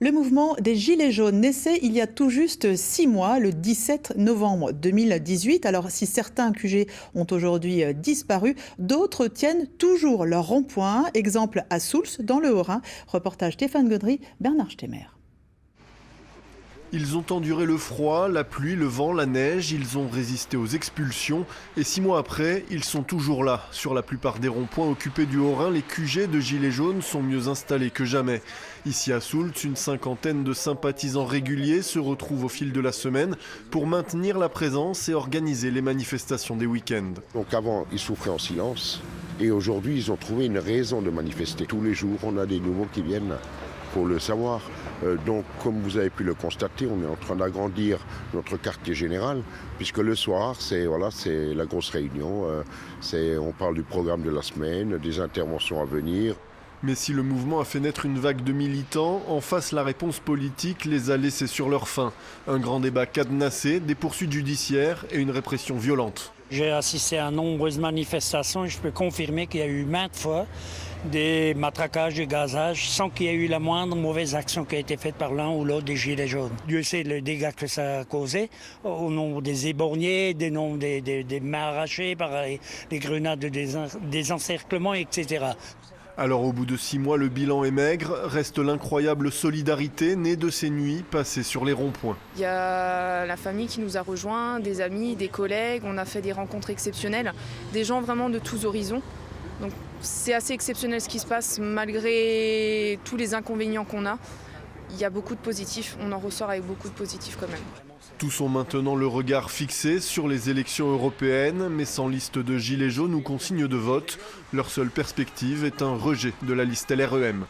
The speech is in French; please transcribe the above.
Le mouvement des Gilets jaunes naissait il y a tout juste 6 mois, le 17 novembre 2018. Alors si certains QG ont aujourd'hui disparu, d'autres tiennent toujours leur rond-point. Exemple à Soultz, dans le Haut-Rhin. Reportage Stéphane Gaudry, Bernard Stemmer. Ils ont enduré le froid, la pluie, le vent, la neige, ils ont résisté aux expulsions et 6 mois après, ils sont toujours là. Sur la plupart des ronds-points occupés du Haut-Rhin, les QG de Gilets jaunes sont mieux installés que jamais. Ici à Soultz, une cinquantaine de sympathisants réguliers se retrouvent au fil de la semaine pour maintenir la présence et organiser les manifestations des week-ends. Donc avant, ils souffraient en silence et aujourd'hui, ils ont trouvé une raison de manifester. Tous les jours, on a des nouveaux qui viennent. Pour le savoir. Donc, comme vous avez pu le constater, on est en train d'agrandir notre quartier général, puisque le soir, c'est la grosse réunion. On parle du programme de la semaine, des interventions à venir. Mais si le mouvement a fait naître une vague de militants, en face, la réponse politique les a laissés sur leur faim. Un grand débat cadenassé, des poursuites judiciaires et une répression violente. J'ai assisté à nombreuses manifestations et je peux confirmer qu'il y a eu maintes fois des matraquages, des gazages, sans qu'il y ait eu la moindre mauvaise action qui a été faite par l'un ou l'autre des Gilets jaunes. Dieu sait le dégât que ça a causé, au nombre des éborgnés, des mains arrachées par les grenades des encerclements, etc. Alors au bout de 6 mois, le bilan est maigre, reste l'incroyable solidarité née de ces nuits passées sur les ronds-points. Il y a la famille qui nous a rejoints, des amis, des collègues, on a fait des rencontres exceptionnelles, des gens vraiment de tous horizons. Donc c'est assez exceptionnel ce qui se passe malgré tous les inconvénients qu'on a. Il y a beaucoup de positifs, on en ressort avec beaucoup de positifs quand même. Tous ont maintenant le regard fixé sur les élections européennes, mais sans liste de gilets jaunes ou consigne de vote. Leur seule perspective est un rejet de la liste LREM.